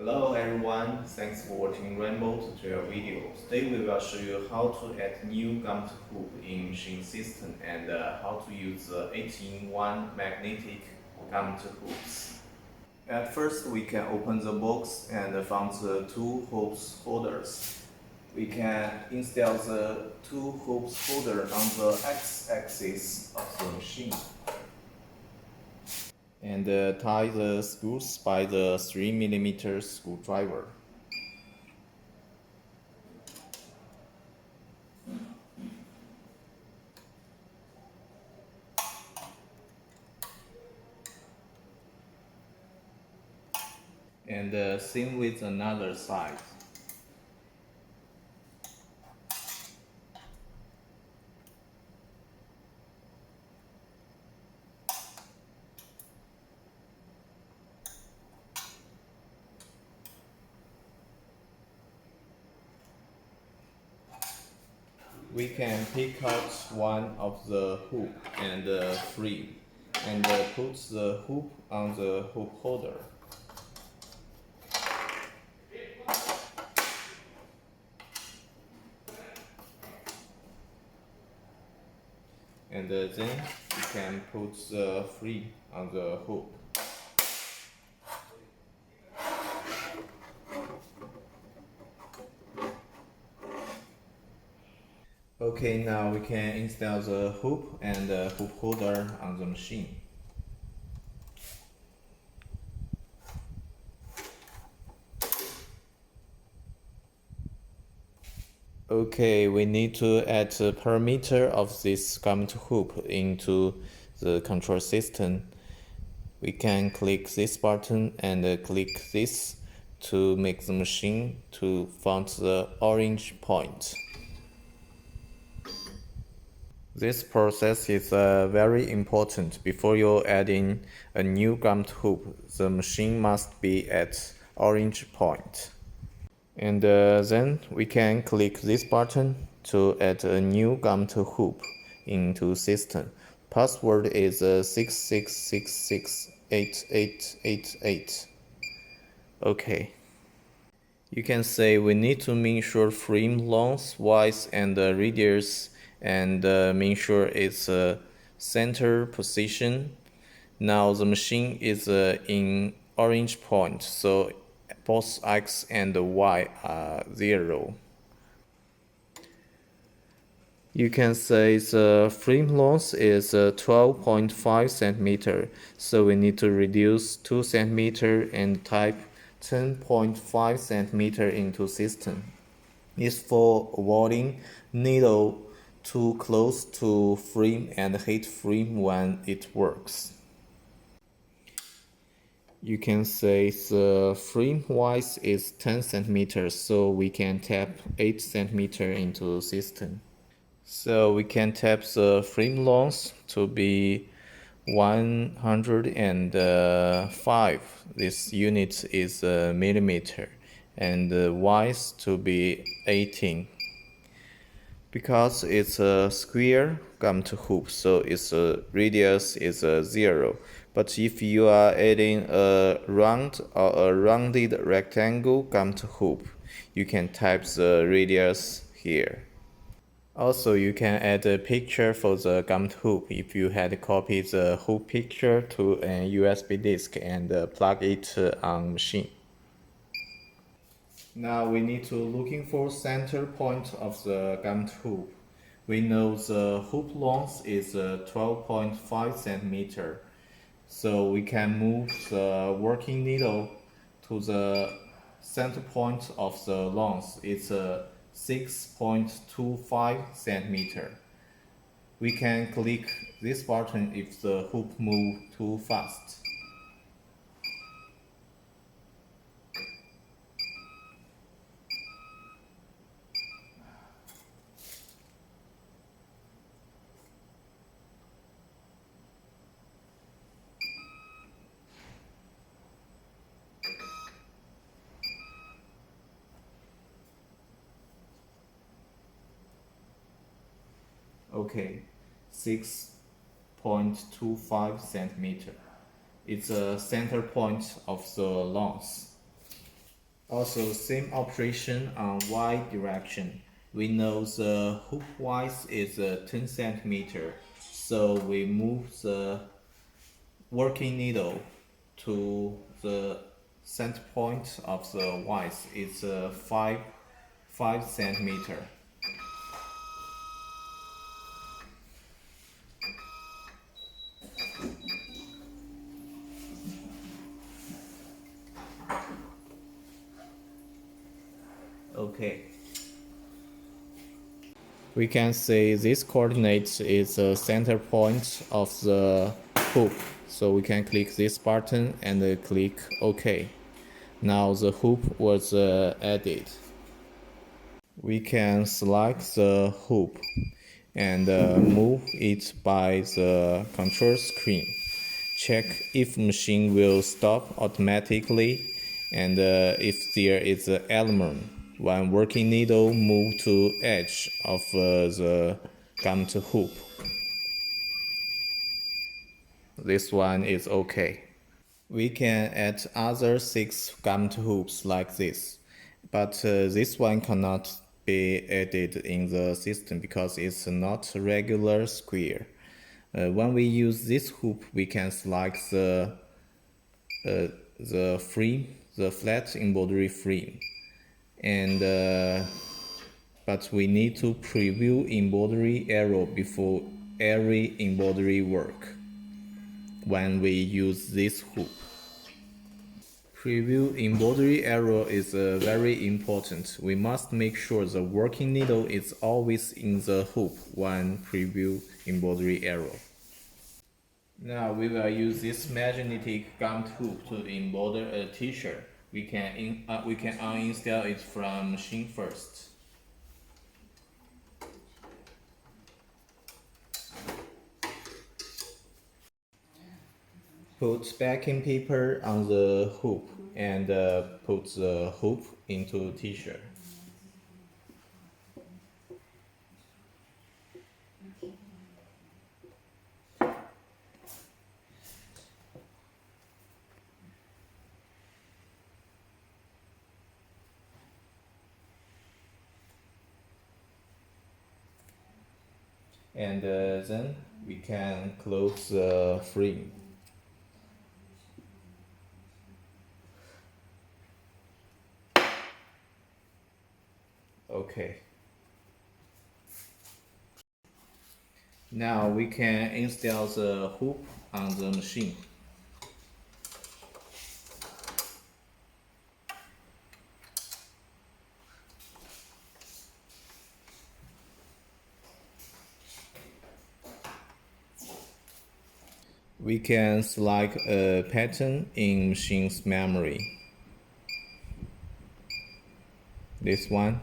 Hello everyone, thanks for watching Rainbow tutorial video. Today we will show you how to add new gum hoop in machine system and how to use the 8-in-1 magnetic gum hoops. At first we can open the box and find the two hoops holders. We can install the two hoops holder on the x-axis of the machine. And tie the screws by the 3mm screwdriver. And same with another side. We can pick out one of the hoop and free, and put the hoop on the hoop holder. And then we can put the free on the hoop. Okay, now we can install the hoop and the hoop holder on the machine. Okay, we need to add the parameter of this gummed hoop into the control system. We can click this button and click this to make the machine to find the orange point. This process is very important. Before you add in a new gummed hoop, the machine must be at orange point. And then we can click this button to add a new gummed hoop into system. Password is 66668888. Okay. You can say we need to make sure frame length, width, and radius, and make sure it's center position. Now the machine is in orange point, so both x and y are 0. You can say the frame length is 12.5 cm, so we need to reduce 2 cm and type 10.5 cm into system. It's for avoiding needle too close to frame and hit frame when it works. You can say the frame width is 10 cm, so we can tap 8 cm into system. So we can tap the frame length to be 105. This unit is a millimeter, and the width to be 18. Because it's a square gummed hoop, so its radius is 0. But if you are adding a round or a rounded rectangle gummed hoop, you can type the radius here. Also, you can add a picture for the gummed hoop if you had copied the hoop picture to a USB disk and plug it on machine. Now we need to looking for center point of the gummed hoop. We know the hoop length is 12.5 cm, so we can move the working needle to the center point of the length. It's 6.25 cm. We can click this button if the hoop moves too fast. Okay, 6.25 cm. It's a center point of the length. Also, same operation on Y direction. We know the hoop width is 10 centimeter, so we move the working needle to the center point of the width. It's 5 centimeter. Okay. We can say this coordinate is the center point of the hoop. So we can click this button and click OK. Now the hoop was added. We can select the hoop and move it by the control screen. Check if machine will stop automatically and if there is an element when working needle move to edge of the gummed hoop. This one is okay. We can add other 6 gummed hoops like this, but this one cannot be added in the system because it's not a regular square. When we use this hoop, we can select the frame, the flat embroidery frame, and but we need to preview embroidery arrow before every embroidery work when we use this hoop. Preview embroidery arrow is very important. We must make sure the working needle is always in the hoop when preview embroidery arrow. Now we will use this magnetic gummed hoop to embroider a t-shirt. We can uninstall it from machine first. Put backing paper on the hoop and put the hoop into t-shirt. And then we can close the frame. Okay. Now we can install the hoop on the machine. We can select a pattern in machine's memory. This one.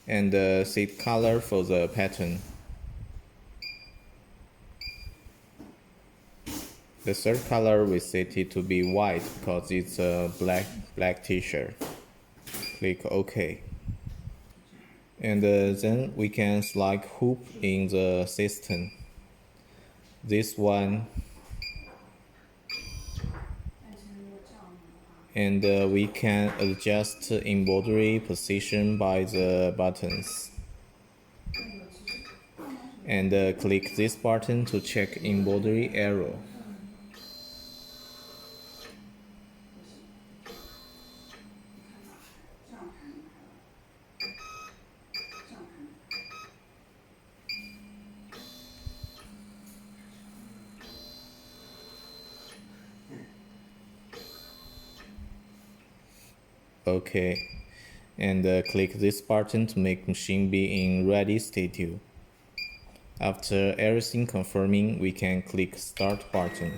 And set color for the pattern. The third color we set it to be white because it's a black t-shirt. Click OK. And then we can select hoop in the system. This one. And we can adjust embroidery position by the buttons. And click this button to check embroidery arrow. Okay, and click this button to make machine be in ready state. After everything confirming, we can click start button.